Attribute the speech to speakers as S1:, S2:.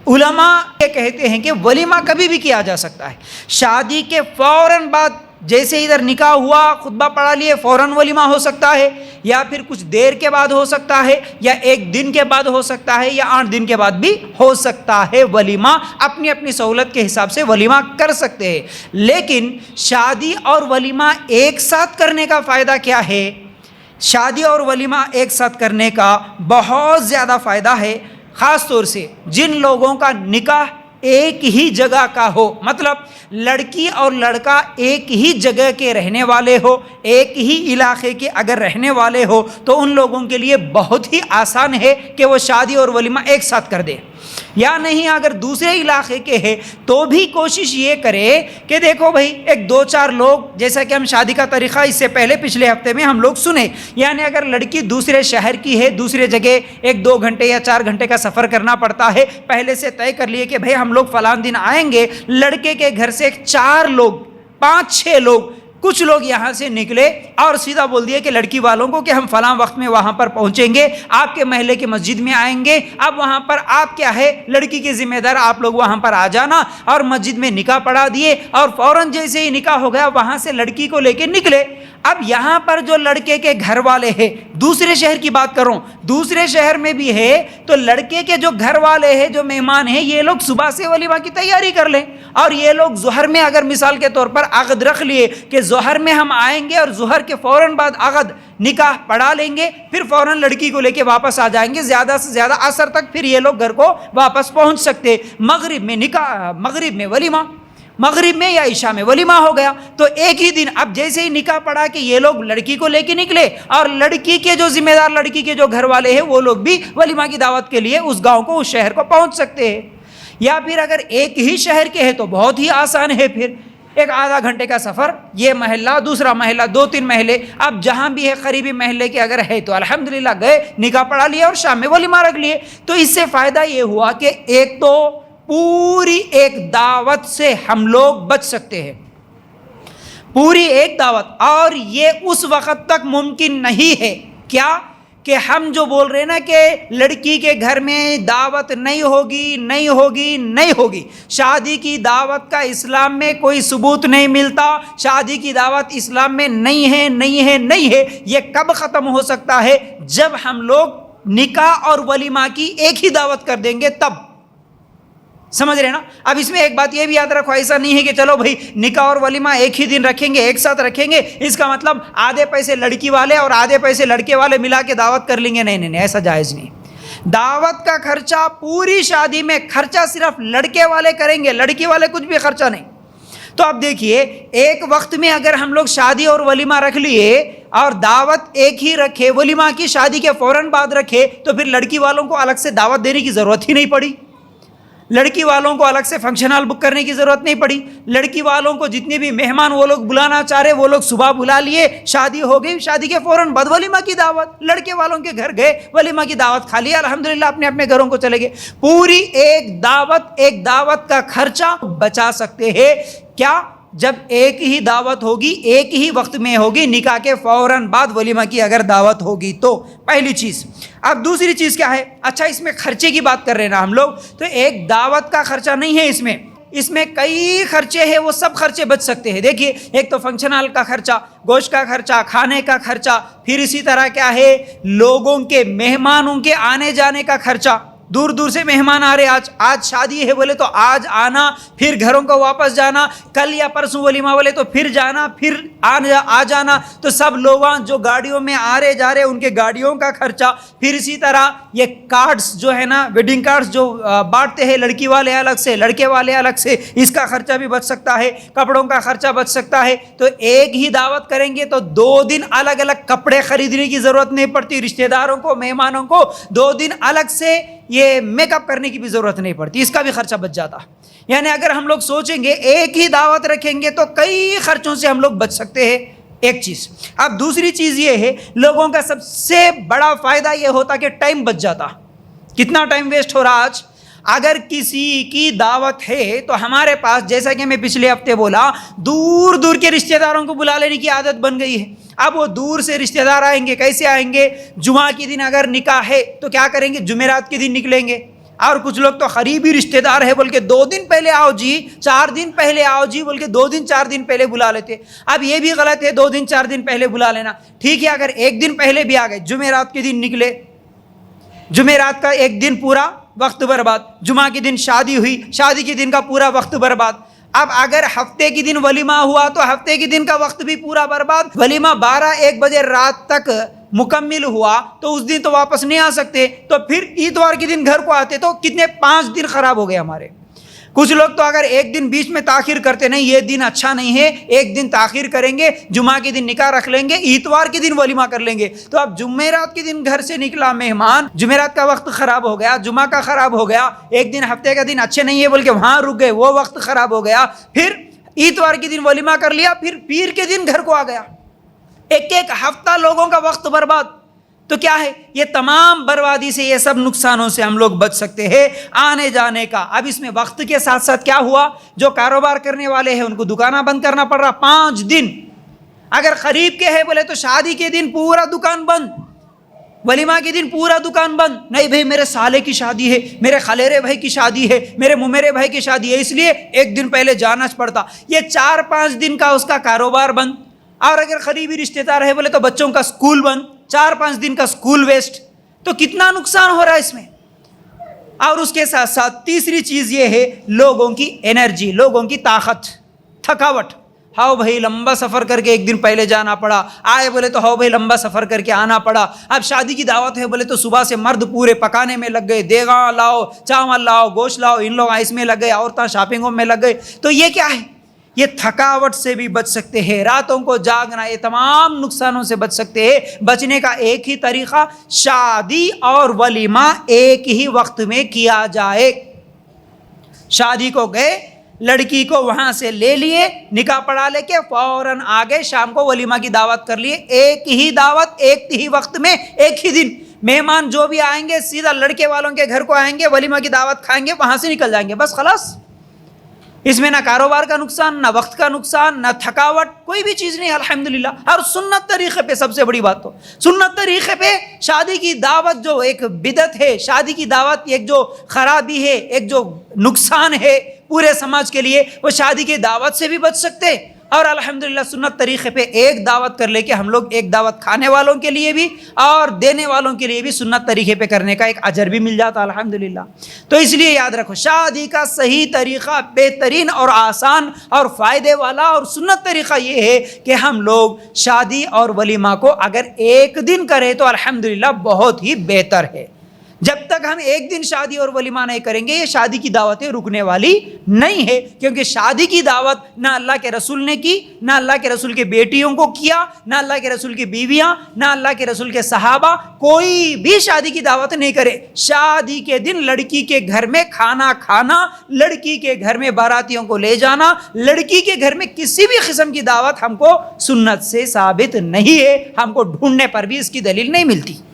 S1: علماء یہ کہتے ہیں کہ ولیمہ کبھی بھی کیا جا سکتا ہے، شادی کے فوراً بعد جیسے ادھر نکاح ہوا، خطبہ پڑھا لیے، فوراً ولیمہ ہو سکتا ہے، یا پھر کچھ دیر کے بعد ہو سکتا ہے، یا 1 دن کے بعد ہو سکتا ہے، یا 8 دن کے بعد بھی ہو سکتا ہے۔ ولیمہ اپنی اپنی سہولت کے حساب سے ولیمہ کر سکتے ہیں، لیکن شادی اور ولیمہ ایک ساتھ کرنے کا فائدہ کیا ہے؟ شادی اور ولیمہ ایک ساتھ کرنے کا بہت زیادہ فائدہ ہے، خاص طور سے جن لوگوں کا نکاح ایک ہی جگہ کا ہو، مطلب لڑکی اور لڑکا ایک ہی جگہ کے رہنے والے ہو، ایک ہی علاقے کے اگر رہنے والے ہو تو ان لوگوں کے لیے بہت ہی آسان ہے کہ وہ شادی اور ولیمہ ایک ساتھ کر دے۔ یا نہیں اگر دوسرے علاقے کے ہیں تو بھی کوشش یہ کرے کہ دیکھو بھائی 1-2-4 لوگ، جیسا کہ ہم شادی کا طریقہ اس سے پہلے پچھلے ہفتے میں ہم لوگ سنے، یعنی اگر لڑکی دوسرے شہر کی ہے، دوسرے جگہ 1-2 گھنٹے یا 4 گھنٹے کا سفر کرنا پڑتا ہے، پہلے سے طے کر لیے کہ بھائی ہم لوگ فلاں دن آئیں گے، لڑکے کے گھر سے 4 لوگ 5-6 لوگ کچھ لوگ یہاں سے نکلے اور سیدھا بول دیا کہ لڑکی والوں کو کہ ہم فلاں وقت میں وہاں پر پہنچیں گے، آپ کے محلے کی مسجد میں آئیں گے، اب وہاں پر آپ کیا ہے لڑکی کے ذمہ دار، آپ لوگ وہاں پر آ جانا، اور مسجد میں نکاح پڑھا دیے، اور فوراً جیسے ہی نکاح ہو گیا وہاں سے لڑکی کو لے کے نکلے۔ اب یہاں پر جو لڑکے کے گھر والے ہیں، دوسرے شہر کی بات کروں، دوسرے شہر میں بھی ہے تو لڑکے کے جو گھر والے ہیں، جو مہمان ہیں، یہ لوگ صبح سے ولیمہ کی تیاری کر لیں، اور یہ لوگ ظہر میں اگر مثال کے طور پر عقد رکھ لیے کہ ظہر میں ہم آئیں گے اور ظہر کے فوراً بعد عقد نکاح پڑھا لیں گے، پھر فوراً لڑکی کو لے کے واپس آ جائیں گے، زیادہ سے زیادہ عصر تک پھر یہ لوگ گھر کو واپس پہنچ سکتے۔ مغرب میں نکاح، مغرب میں ولیمہ، مغرب میں یا عشاء میں ولیمہ ہو گیا، تو ایک ہی دن اب جیسے ہی نکاح پڑا کہ یہ لوگ لڑکی کو لے کے نکلے، اور لڑکی کے جو ذمہ دار، لڑکی کے جو گھر والے ہیں، وہ لوگ بھی ولیمہ کی دعوت کے لیے اس گاؤں کو، اس شہر کو پہنچ سکتے ہیں۔ یا پھر اگر ایک ہی شہر کے ہیں تو بہت ہی آسان ہے، پھر 1 آدھا گھنٹے کا سفر، یہ محلہ دوسرا محلہ، 2-3 محلے، اب جہاں بھی ہے قریبی محلے کے اگر ہے تو الحمدللہ گئے، نکاح پڑھا لیا اور شام میں ولیمہ رکھ لیے۔ تو اس سے فائدہ یہ ہوا کہ ایک تو پوری ایک دعوت سے ہم لوگ بچ سکتے ہیں، پوری ایک دعوت، اور یہ اس وقت تک ممکن نہیں ہے کیا کہ ہم جو بول رہے ہیں نا کہ لڑکی کے گھر میں دعوت نہیں ہوگی، نہیں ہوگی، نہیں ہوگی، شادی کی دعوت کا اسلام میں کوئی ثبوت نہیں ملتا، شادی کی دعوت اسلام میں نہیں ہے، نہیں ہے، نہیں ہے۔ یہ کب ختم ہو سکتا ہے؟ جب ہم لوگ نکاح اور ولیمہ کی ایک ہی دعوت کر دیں گے، تب سمجھ رہے نا۔ اب اس میں ایک بات یہ بھی یاد رکھو، ایسا نہیں ہے کہ چلو بھائی نکاح اور ولیمہ ایک ہی دن رکھیں گے، ایک ساتھ رکھیں گے، اس کا مطلب آدھے پیسے لڑکی والے اور آدھے پیسے لڑکے والے ملا کے دعوت کر لیں گے، نہیں نہیں نہیں، ایسا جائز نہیں۔ دعوت کا خرچہ پوری شادی میں خرچہ صرف لڑکے والے کریں گے، لڑکی والے کچھ بھی خرچہ نہیں۔ تو اب دیکھیے ایک وقت میں اگر ہم لوگ شادی اور ولیمہ رکھ لیے اور دعوت ایک ہی رکھے، ولیمہ کی شادی کے فوراً بعد رکھے، تو پھر لڑکی والوں کو الگ سے دعوت دینے کی ضرورت ہی نہیں پڑی، لڑکی والوں کو الگ سے فنکشن ہال بک کرنے کی ضرورت نہیں پڑی، لڑکی والوں کو جتنے بھی مہمان وہ لوگ بلانا چاہ رہے وہ لوگ صبح بلا لیے، شادی ہو گئی، شادی کے فوراً بعد ولیمہ کی دعوت، لڑکے والوں کے گھر گئے، ولیمہ کی دعوت کھا لیا، الحمدللہ اپنے اپنے گھروں کو چلے گئے۔ پوری ایک دعوت کا خرچہ بچا سکتے ہیں، کیا؟ جب ایک ہی دعوت ہوگی، ایک ہی وقت میں ہوگی، نکاح کے فوراً بعد ولیمہ کی اگر دعوت ہوگی تو، پہلی چیز۔ اب دوسری چیز کیا ہے؟ اچھا اس میں خرچے کی بات کر رہے ہیں نا ہم لوگ، تو ایک دعوت کا خرچہ نہیں ہے اس میں کئی خرچے ہیں، وہ سب خرچے بچ سکتے ہیں۔ دیکھیے ایک تو فنکشن ہال کا خرچہ، گوشت کا خرچہ، کھانے کا خرچہ، پھر اسی طرح کیا ہے لوگوں کے، مہمانوں کے آنے جانے کا خرچہ، دور دور سے مہمان آ رہے، آج شادی ہے بولے تو آج آنا، پھر گھروں کو واپس جانا، کل یا پرسوں ولیمہ بولے تو پھر جانا، پھر آ جانا، تو سب لوگ جو گاڑیوں میں آ رہے جا رہے ان کے گاڑیوں کا خرچہ، پھر اسی طرح یہ کارڈز جو ہے نا، ویڈنگ کارڈز جو بانٹتے ہیں لڑکی والے الگ سے لڑکے والے الگ سے، اس کا خرچہ بھی بچ سکتا ہے، کپڑوں کا خرچہ بچ سکتا ہے۔ تو ایک ہی دعوت کریں گے تو 2 دن الگ الگ کپڑے خریدنے کی ضرورت نہیں پڑتی، رشتہ داروں کو، مہمانوں کو 2 دن الگ سے یہ میک اپ کرنے کی بھی ضرورت نہیں پڑتی، اس کا بھی خرچہ بچ جاتا۔ یعنی اگر ہم لوگ سوچیں گے ایک ہی دعوت رکھیں گے تو کئی خرچوں سے ہم لوگ بچ سکتے ہیں، ایک چیز۔ اب دوسری چیز یہ ہے، لوگوں کا سب سے بڑا فائدہ یہ ہوتا کہ ٹائم بچ جاتا۔ کتنا ٹائم ویسٹ ہو رہا آج؟ اگر کسی کی دعوت ہے تو ہمارے پاس، جیسا کہ میں پچھلے ہفتے بولا، دور دور کے رشتہ داروں کو بلا لینے کی عادت بن گئی ہے۔ اب وہ دور سے رشتہ دار آئیں گے، کیسے آئیں گے؟ جمعہ کے دن اگر نکاح ہے تو کیا کریں گے؟ جمعرات کے دن نکلیں گے، اور کچھ لوگ تو قریبی رشتہ دار ہے بول کے 2 دن پہلے آؤ جی، 4 دن پہلے آؤ جی بول کے 2 دن 4 دن پہلے بلا لیتے. اب یہ بھی غلط ہے 2 دن 4 دن پہلے بلا لینا. ٹھیک ہے اگر 1 دن پہلے بھی آ گئے، جمعرات کے دن نکلے، جمعرات کا 1 دن پورا وقت برباد، جمعہ کے دن شادی ہوئی، شادی کے دن کا پورا وقت برباد. اب اگر ہفتے کے دن ولیمہ ہوا تو ہفتے کے دن کا وقت بھی پورا برباد. ولیمہ 12-1 بجے رات تک مکمل ہوا تو اس دن تو واپس نہیں آ سکتے، تو پھر اتوار کے دن گھر کو آتے تو کتنے 5 دن خراب ہو گئے ہمارے. کچھ لوگ تو اگر 1 دن بیچ میں تاخیر کرتے، نہیں یہ دن اچھا نہیں ہے، 1 دن تاخیر کریں گے، جمعہ کے دن نکاح رکھ لیں گے، اتوار کے دن ولیمہ کر لیں گے. تو اب جمعرات کے دن گھر سے نکلا مہمان، جمعرات کا وقت خراب ہو گیا، جمعہ کا خراب ہو گیا، 1 دن ہفتے کا دن اچھے نہیں ہے بول کے وہاں رک گئے، وہ وقت خراب ہو گیا. پھر اتوار کے دن ولیمہ کر لیا، پھر پیر کے دن گھر کو آ گیا. ایک ہفتہ لوگوں کا وقت برباد. تو کیا ہے یہ تمام بربادی سے، یہ سب نقصانوں سے ہم لوگ بچ سکتے ہیں آنے جانے کا. اب اس میں وقت کے ساتھ ساتھ کیا ہوا، جو کاروبار کرنے والے ہیں ان کو دکانیں بند کرنا پڑ رہا 5 دن. اگر قریب کے ہے بولے تو شادی کے دن پورا دکان بند، ولیمہ کے دن پورا دکان بند. نہیں بھائی میرے سالے کی شادی ہے، میرے خلیرے بھائی کی شادی ہے، میرے ممیرے بھائی کی شادی ہے، اس لیے 1 دن پہلے جانا پڑتا. یہ 4-5 دن کا اس کا کاروبار بند. اور اگر قریبی رشتہ دار ہے بولے تو بچوں کا اسکول بند، 4-5 دن کا اسکول ویسٹ. تو کتنا نقصان ہو رہا ہے اس میں. اور اس کے ساتھ ساتھ تیسری چیز یہ ہے لوگوں کی انرجی، لوگوں کی طاقت، تھکاوٹ. ہاؤ بھائی لمبا سفر کر کے 1 دن پہلے جانا پڑا، آئے بولے تو ہاؤ بھائی لمبا سفر کر کے آنا پڑا. اب شادی کی دعوت ہے بولے تو صبح سے مرد پورے پکانے میں لگ گئے، دیگاں لاؤ، چاول لاؤ، گوشت لاؤ، ان لوگ اس میں لگ گئے، عورتیں شاپنگوں میں لگ گئے. تو یہ کیا ہے، یہ تھکاوٹ سے بھی بچ سکتے ہیں، راتوں کو جاگنا، یہ تمام نقصانوں سے بچ سکتے ہیں. بچنے کا ایک ہی طریقہ، شادی اور ولیمہ ایک ہی وقت میں کیا جائے. شادی کو گئے، لڑکی کو وہاں سے لے لیے، نکاح پڑھا لے کے فوراً آگے، شام کو ولیمہ کی دعوت کر لیے. ایک ہی دعوت، ایک ہی وقت میں، ایک ہی دن. مہمان جو بھی آئیں گے سیدھا لڑکے والوں کے گھر کو آئیں گے، ولیمہ کی دعوت کھائیں گے، وہاں سے نکل جائیں گے، بس خلاص. اس میں نہ کاروبار کا نقصان، نہ وقت کا نقصان، نہ تھکاوٹ، کوئی بھی چیز نہیں الحمدللہ. اور سنت طریقے پہ، سب سے بڑی بات تو سنت طریقے پہ شادی کی دعوت، جو ایک بدعت ہے، شادی کی دعوت ایک جو خرابی ہے، ایک جو نقصان ہے پورے سماج کے لیے، وہ شادی کی دعوت سے بھی بچ سکتے. اور الحمدللہ سنت طریقے پہ ایک دعوت کر لے کے ہم لوگ ایک دعوت کھانے والوں کے لیے بھی اور دینے والوں کے لیے بھی سنت طریقے پہ کرنے کا ایک اجر بھی مل جاتا الحمدللہ. تو اس لیے یاد رکھو، شادی کا صحیح طریقہ، بہترین اور آسان اور فائدے والا اور سنت طریقہ یہ ہے کہ ہم لوگ شادی اور ولیمہ کو اگر 1 دن کریں تو الحمدللہ بہت ہی بہتر ہے. جب تک ہم 1 دن شادی اور ولیمہ نہیں کریں گے، یہ شادی کی دعوتیں رکنے والی نہیں ہے. کیونکہ شادی کی دعوت نہ اللہ کے رسول نے کی، نہ اللہ کے رسول کے بیٹیوں کو کیا، نہ اللہ کے رسول کی بیویاں، نہ اللہ کے رسول کے صحابہ، کوئی بھی شادی کی دعوت نہیں کرے. شادی کے دن لڑکی کے گھر میں کھانا کھانا، لڑکی کے گھر میں باراتیوں کو لے جانا، لڑکی کے گھر میں کسی بھی قسم کی دعوت ہم کو سنت سے ثابت نہیں ہے. ہم کو ڈھونڈنے پر بھی اس کی دلیل نہیں ملتی.